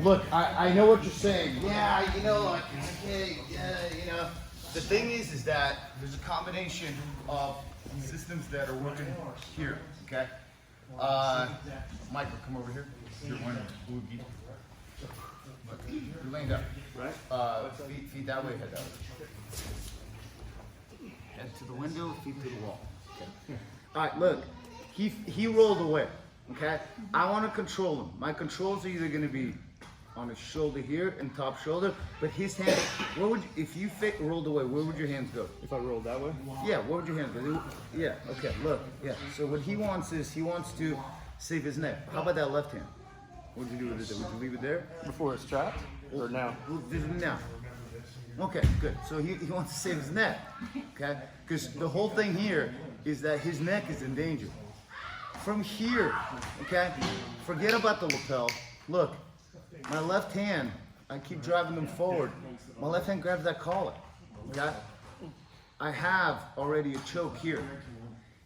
look, I know what you're saying. Yeah, you know, like, okay, yeah, you know. The thing is that there's a combination of systems that are working here, okay? Michael, come over here. You're one boogie. Look, you're laying down. Right? Feet that way, head that way. Head to the window, feet to the wall. Okay. All right, look, he rolled away, okay? I want to control him. My controls are either going to be on his shoulder here and top shoulder, but his hands, where would you, if you rolled away, where would your hands go? If I rolled that way? Yeah, where would your hands go? Yeah, okay, look, yeah. So what he wants is, he wants to save his neck. How about that left hand? What would you do with it? Would you leave it there? Before it's trapped? Or now? Now. Okay, good. So he wants to save his neck, okay? Because the whole thing here is that his neck is in danger. From here, okay, forget about the lapel. Look, my left hand, I keep driving them forward. My left hand grabs that collar, okay? I have already a choke here.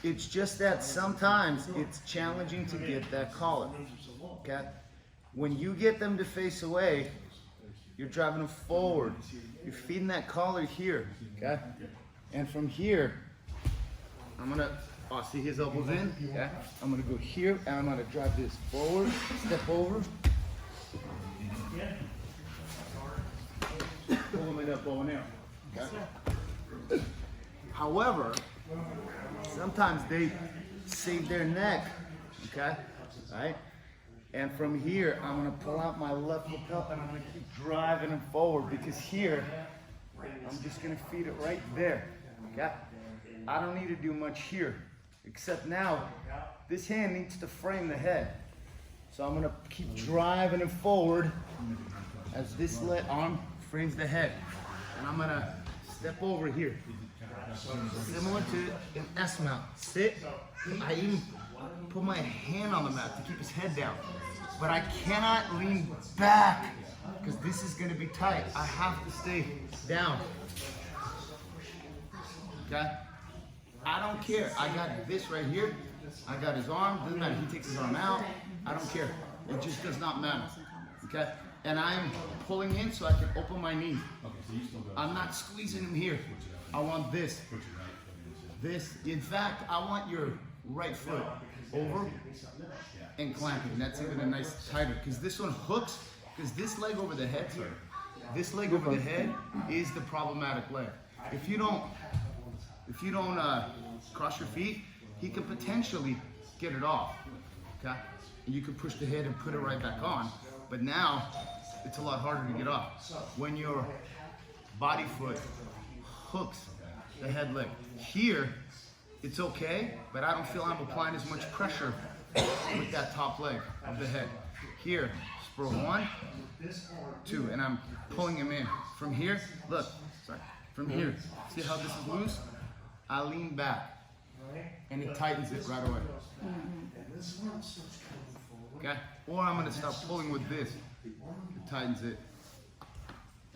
It's just that sometimes it's challenging to get that collar, okay? When you get them to face away, you're driving them forward. You're feeding that collar here, okay? And from here, I'm gonna, see his elbows in, okay? I'm gonna go here, and I'm gonna drive this forward, step over. Pull him in up, bow and arrow, okay? However, sometimes they save their neck, okay? Right? And from here, I'm gonna pull out my left lapel and I'm gonna keep driving him forward, because here, I'm just gonna feed it right there, okay? I don't need to do much here, except now, this hand needs to frame the head. So I'm gonna keep driving him forward as this arm frames the head. And I'm gonna step over here. Similar to an S mount. Sit, I even put my hand on the mat to keep his head down. But I cannot lean back, because this is gonna be tight. I have to stay down. Okay? I don't care. I got this right here. I got his arm. Doesn't matter. He takes his arm out. I don't care. It just does not matter. Okay? And I'm pulling in so I can open my knee. I'm not squeezing him here. I want this. This. In fact, I want your right foot over and clamping. That's even a nice tighter, because this one hooks, because this leg over the head, sir. This leg over the head is the problematic leg. If you don't cross your feet, he could potentially get it off, okay? And you could push the head and put it right back on, but now it's a lot harder to get off. When your body foot hooks the head leg. Here, it's okay, but I don't feel I'm applying as much pressure with that top leg of the head. Here, spur 1, 2, and I'm pulling him in. From here, look, sorry, from here, see how this is loose? I lean back, and it tightens it right away. Okay? Or I'm gonna start pulling with this. It tightens it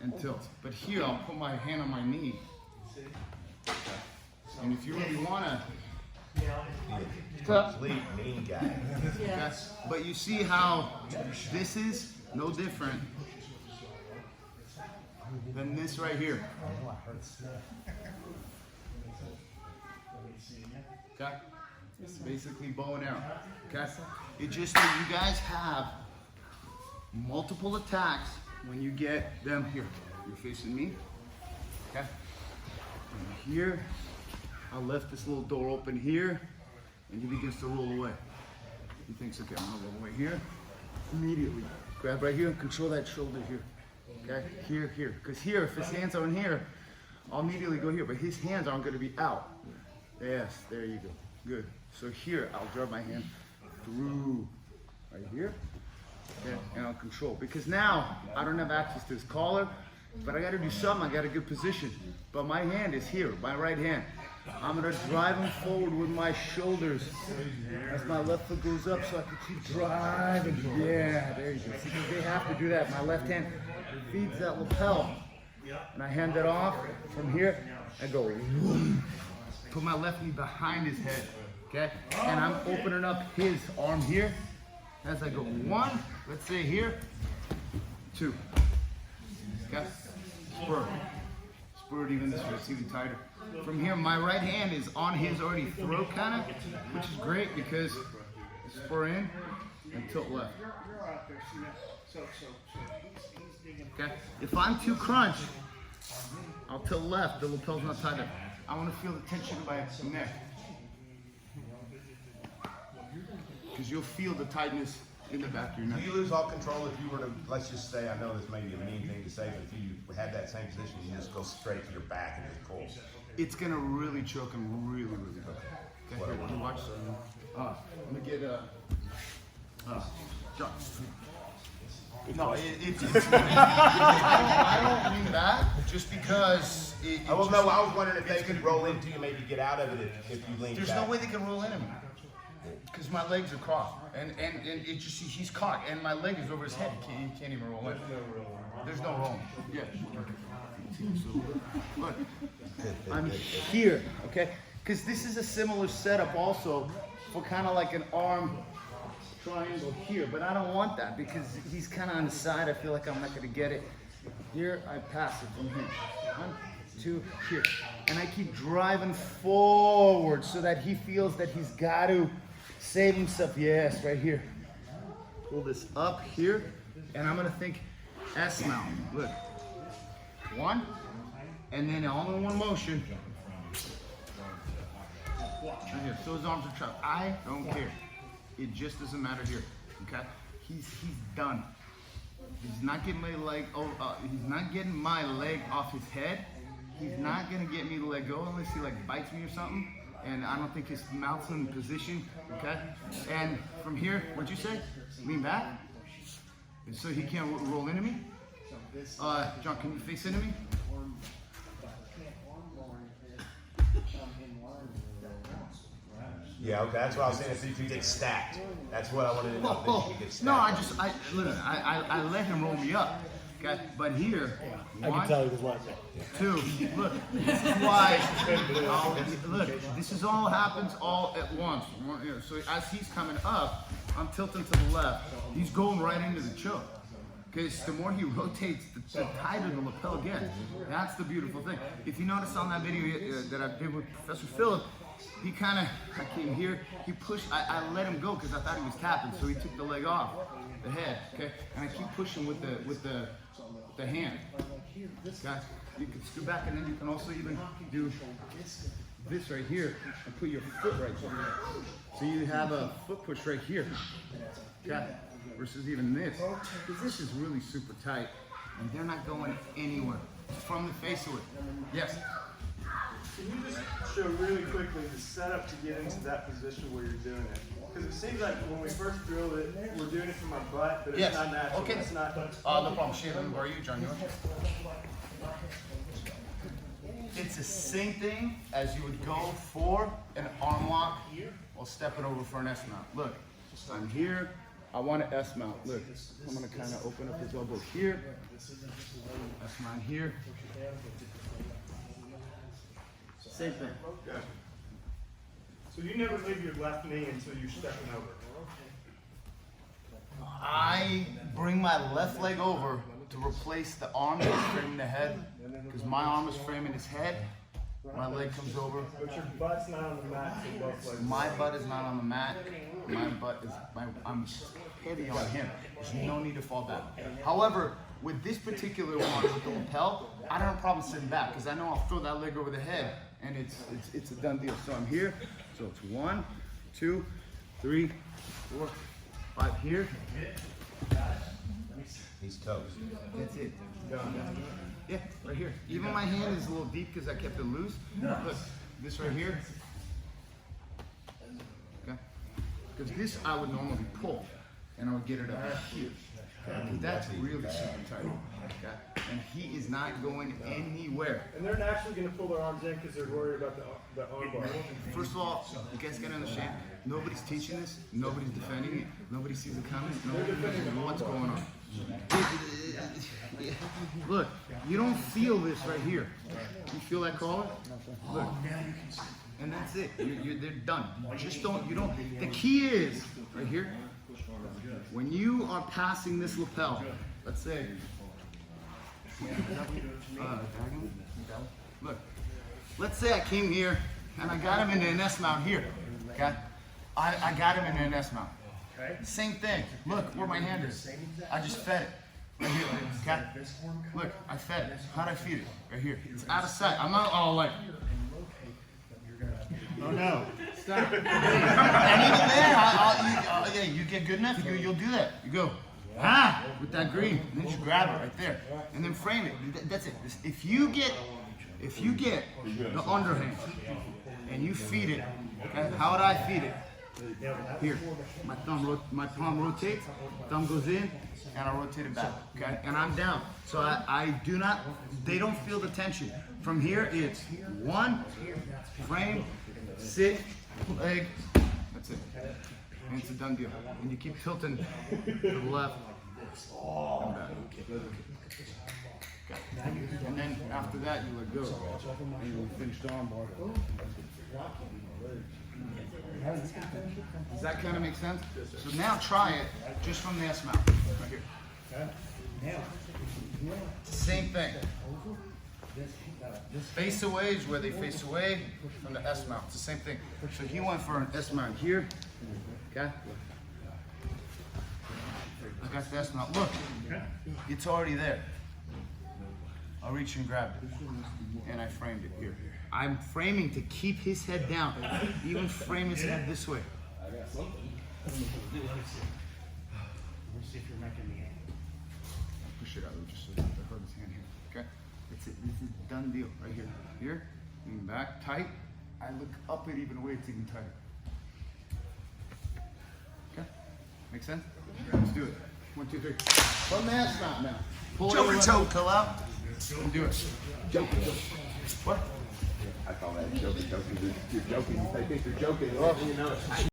and tilts. But here, I'll put my hand on my knee. And if you really wanna, complete mean guy. okay? But you see how this is no different than this right here. Okay? It's basically bow and arrow. Okay? It's just that you guys have multiple attacks when you get them here. You're facing me. Okay? And here, I left this little door open here, and he begins to roll away. He thinks, okay, I'm gonna roll away here. Immediately, grab right here and control that shoulder here. Okay? Here, here. Because here, if his hands are in here, I'll immediately go here, but his hands aren't gonna be out. Yes, there you go. Good. So here, I'll drive my hand through right here, okay, and I'll control. Because now, I don't have access to his collar, but I gotta do something, I got a good position. But my hand is here, my right hand. I'm gonna drive him forward with my shoulders as my left foot goes up so I can keep driving. Yeah, there you go. See, they have to do that. My left hand feeds that lapel. And I hand it off from here, I go, whoom. Put my left knee behind his head, okay? And I'm opening up his arm here as I go 1, let's say here, 2. Okay? Spur. Spur it even this way, it's even tighter. From here, my right hand is on his already throat kind of, which is great because spur in and tilt left. Okay? If I'm too crunch, I'll tilt left, the lapel's not tight up. I want to feel the tension in my neck. Because you'll feel the tightness in the back of your neck. Do you lose all control if you were to, let's just say, I know this may be a mean thing to say, but if you had that same position, you just go straight to your back and just pull? It's gonna really choke him really bad. Okay, here, watch this. Let me get John. No, it's I don't mean that just because I was wondering if they could roll into you, maybe get out of it if you lean back. There's no way they can roll into me because my legs are crossed and it just he's caught and my leg is over his head. He can't even roll in. There's no rolling. Yeah. Look, I'm here, okay? Because this is a similar setup also for kind of like an arm triangle here, but I don't want that because he's kind of on the side. I feel like I'm not going to get it. Here, I pass it from here. 1, 2, here. And I keep driving forward so that he feels that he's got to save himself. Yes, right here. Pull this up here, and I'm going to think S mount. Look. 1, and then all in one motion. Right here. So his arms are trapped. I don't care. It just doesn't matter here. Okay? He's done. He's not getting my leg. He's not getting my leg off his head. He's not gonna get me to let go unless he like bites me or something. And I don't think his mouth's in position. Okay? And from here, what'd you say? Lean back. And so he can't roll into me. John, can you face into me? Yeah, okay, that's what I was saying. If you get stacked, that's what I wanted to know. If you get stacked. No, I let him roll me up. Okay, but here, I can tell he was watching. 2, look, this is why, look, this is all happens all at once. So as he's coming up, I'm tilting to the left. He's going right into the choke. Because the more he rotates, the tighter the lapel gets. That's the beautiful thing. If you notice on that video that I did with Professor Philip, he kind of, I came here, he pushed, I let him go because I thought he was tapping, so he took the leg off, the head, okay? And I keep pushing with the hand. Guys, you can scoot back and then you can also even do this right here and put your foot right there. So you have a foot push right here, okay? Versus even this. Because this is really super tight and they're not going anywhere from the face of it. Yes? Can you just show really quickly the setup to get into that position where you're doing it? Because it seems like when we first drilled it, we're doing it from our butt, but it's not natural. Okay. It's not. No problem. Shayla, where are you, John? It's the same thing as you would go for an arm lock or stepping over for an S mount. Look, I'm here. I want an S mount. Look, I'm going to kind of open up his elbow here. S mount here. Same thing. So you never leave your left knee until you're stepping over. I bring my left leg over to replace the arm that's framing the head, because my arm is framing his head. My leg comes over. But your butt's not on the mat, so both legs. My butt is not on the mat. My butt is, I'm heavy on him. There's no need to fall back. However, with this particular one with the lapel, I don't have a problem sitting back because I know I'll throw that leg over the head and it's a done deal. So I'm here. So it's 1, 2, 3, 4, 5 here. He's toast. That's it. Yeah, right here. Even my hand is a little deep because I kept it loose. Look, this right here. Okay. Because this I would normally pull and I would get it up here. Okay. That's really super tight. Okay. And he is not going anywhere. And they're naturally going to pull their arms in because they're worried about the arm bar. First of all, you guys gotta understand, nobody's teaching this, nobody's defending it, nobody sees it coming, nobody knows what's going on. Look, you don't feel this right here. You feel that collar? Look. And that's it. They're done. The key is, right here, when you are passing this lapel, let's say, look, let's say I came here and I got him into an S mount here, okay? I got him into an S mount. Same thing, look where my hand is. I just fed it, right here, okay? Look, I fed it. How'd I feed it? Right here. It's out of sight. I'm not all like, Oh no. and even there, yeah, you get good enough, you'll do that. You go, with that green, and then just grab it right there, and then frame it. That's it. If you get the underhand and you feed it, okay, how would I feed it? Here, my palm rotates, thumb goes in, and I rotate it back, okay? And I'm down. So I do not, they don't feel the tension. From here, it's one, frame, sit, leg, that's it. And it's a done deal. And you keep tilting to the left, and back. Okay. And then after that, you let go. And you finish the arm bar. Does that kind of make sense? So now try it just from the S mount, right here. Same thing. Face away is where they face away from the S mount. It's the same thing. So he went for an S mount here, okay? I got the S mount. Look, it's already there. I'll reach and grab it, and I framed it here. I'm framing to keep his head down, even frame his head this way. Push it out just so that I hurt his hand here. Okay, that's it. This is done deal right here. Here, lean back, tight. I look up it even way, it's even tighter. Okay, make sense? Let's do it. 1, 2, 3. From the S mount now. Pull over toe, pull out, and do it. Joking. What? I call that joking. You're joking. They think you're joking. Oh, you know.